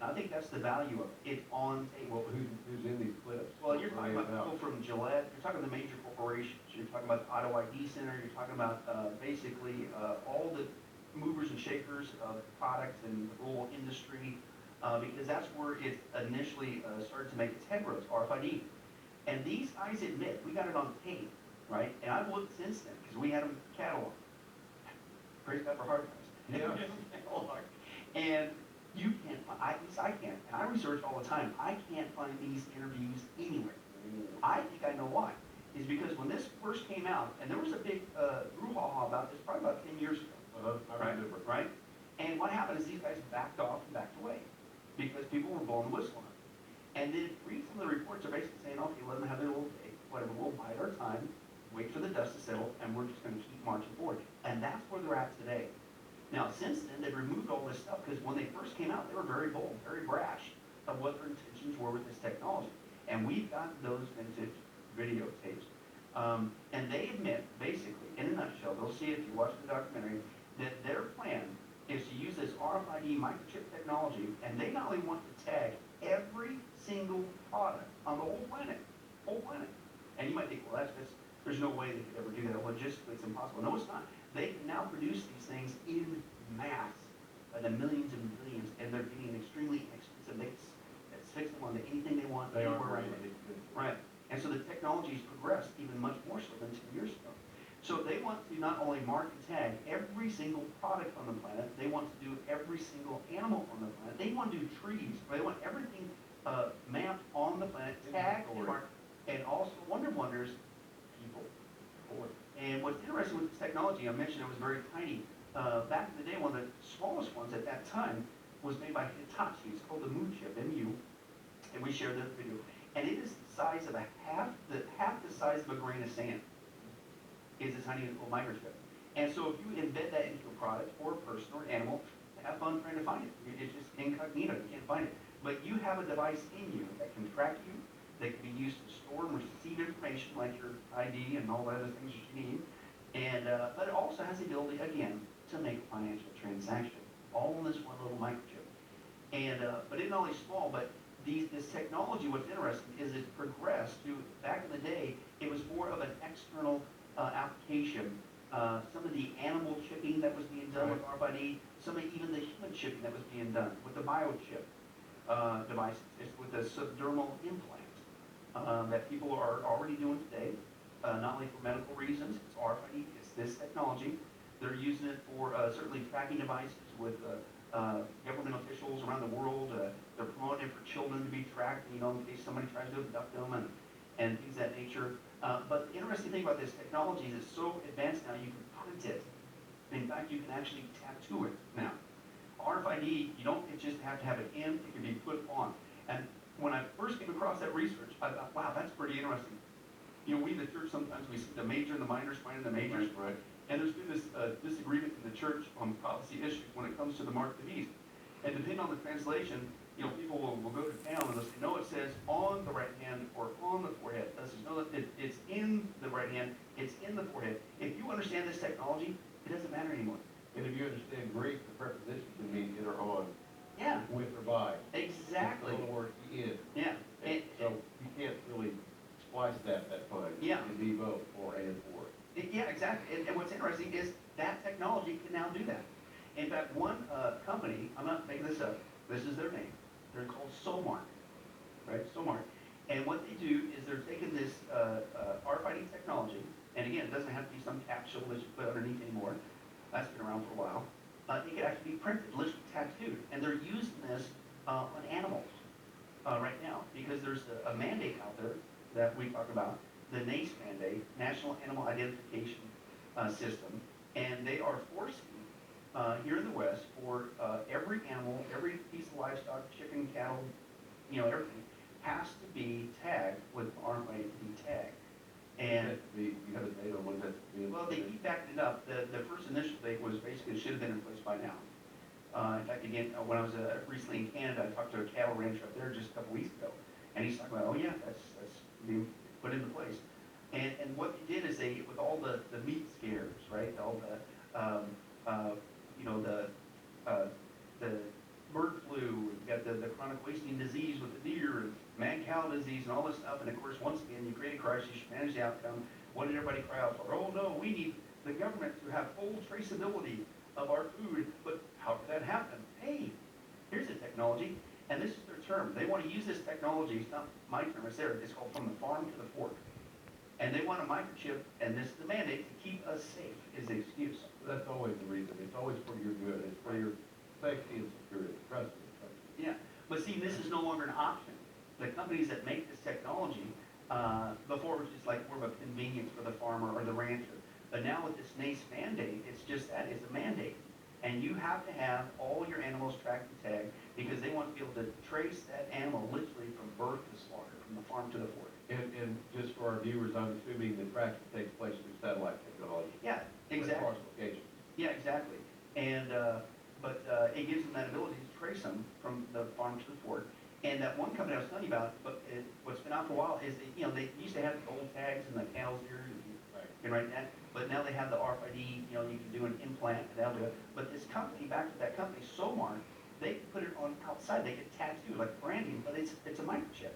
And I think that's the value of it. It's on table. Who's in these clips? Well, you're talking about Laying people out. from Gillette, you're talking the major corporations, you're talking about the Auto ID Center, you're talking about basically all the movers and shakers of products and the rural industry, because that's where it initially started to make its headroads, RFID. And these guys admit, we got it on tape, right? And I've looked since then, because we had them cataloged. Praise God for hard drives. Yeah. And you can't, at least I can't, and I research all the time, I can't find these interviews anywhere. I think I know why. Is because when this first came out, and there was a big brouhaha about this probably about 10 years ago, I remember. right? And what happened is these guys backed off and backed away because people were blowing the whistle on it. And then read some of the reports are basically saying, okay, let them have their little day, whatever, we'll bide our time, wait for the dust to settle, and we're just going to keep marching forward. And that's where they're at today. Now, since then, they've removed all this stuff because when they first came out, they were very bold, very brash of what their intentions were with this technology. And we've got those vintage videotapes. And they admit, basically, in a nutshell, they'll see it if you watch the documentary, that their plan is to use this RFID microchip technology, and they not only want to tag every single product on the whole planet. And you might think, well, there's no way they could ever do that. Logistically, it's impossible. No, it's not. They can now produce these things in mass, by the millions and millions, and they're getting extremely expensive. They can fix them onto anything they want. They are anywhere around really it. Right. And so the technology's progressed even much more so than 10 years ago. So they want to not only mark and tag every single product on the planet, they want to do every single animal on the planet. They want to do trees. They want everything mapped on the planet, tagged and marked. And also, Wonder Wonders, people. And what's interesting with this technology, I mentioned it was very tiny. Back in the day, one of the smallest ones at that time was made by Hitachi. It's called the Moon Chip, MU, and we shared that video. And it is the size of half the size of a grain of sand. Is a tiny little microchip. And so if you embed that into a product or a person or an animal, have fun trying to find it. It's just incognito, you can't find it. But you have a device in you that can track you, that can be used to store and receive information like your ID and all the other things that you need. And but it also has the ability, again, to make a financial transaction, all in this one little microchip. And but it's not only small, but this technology, what's interesting is it's progressed to, back in the day, it was more of an external application. Some of the animal chipping that was being done with RFID, some of even the human chipping that was being done with the biochip devices, with the subdermal implant that people are already doing today, not only for medical reasons, it's RFID, it's this technology. They're using it for certainly tracking devices with government officials around the world. They're promoting it for children to be tracked, in case somebody tries to abduct them and things of that nature. But the interesting thing about this technology is it's so advanced now you can print it. In fact, you can actually tattoo it now. RFID, you don't just have to have it in, it can be put on. And when I first came across that research, I thought, wow, that's pretty interesting. We the church, sometimes we see the major and the minors finding the majors. Right. And there's been this disagreement in the church on policy issues when it comes to the mark of the beast. And depending on the translation, people will go to town and they'll say, no, it says on the right hand or on the forehead. This is no, it's in the right hand, it's in the forehead. If you understand this technology, it doesn't matter anymore. And if you understand Greek, the preposition can mean in or on. Yeah. With or by. Exactly. The word in. Yeah. So you can't really splice that fine. Yeah. It'd be both, or and for. Yeah, exactly. And what's interesting is that technology can now do that. In fact, one company, I'm not making this up, this is their name. They're called Somark, right? Somark. And what they do is they're taking this RFID technology, and again, it doesn't have to be some capsule that you put underneath anymore. That's been around for a while. It can actually be printed, literally tattooed. And they're using this on animals right now because there's a mandate out there that we talk about, the NACE mandate, National Animal Identification System, and they are forcing here in the West for every animal, every piece of livestock, chicken, cattle, everything has to be tagged with RFID tag. And you have a date on when that's being. well, they keep backing it up. The first initial date was basically it should have been in place by now. In fact, again, when I was recently in Canada, I talked to a cattle rancher up there just a couple weeks ago, and he's talking about, oh yeah, that's being put into place. And what they did is with all the meat scares, right, all the bird flu, you got the wasting disease with the deer and mad cow disease and all this stuff. And of course, once again, you create a crisis, you manage the outcome. What did everybody cry out for? Oh no, we need the government to have full traceability of our food. But how could that happen? Hey, here's the technology, and this is their term. They want to use this technology. It's not my term, it's theirs. It's called from the farm to the fork. And they want a microchip, and this is the mandate to keep us safe, is the excuse. That's always the reason. It's always for your good. It's for your safety and security. Trust me. Yeah, but see, this is no longer an option. The companies that make this technology, before it was just like more of a convenience for the farmer or the rancher. But now with this NACE mandate, it's just that, it's a mandate. And you have to have all your animals tracked and tagged because they want to be able to trace that animal literally from birth to slaughter, from the farm to the fork. And just for our viewers, I'm assuming the tracking takes place through satellite technology. Yeah, exactly. As far as locations. Yeah, exactly. And, it gives them that ability to trace them from the farm to the fork. And that one company I was telling you about, what's been out for a while is, they used to have the old tags and the cow's ears, and you can write that, but now they have the RFID, you can do an implant, and they'll do it. But this company, back to that company, Somar, they put it on outside, they get tattooed, like branding, but it's a microchip.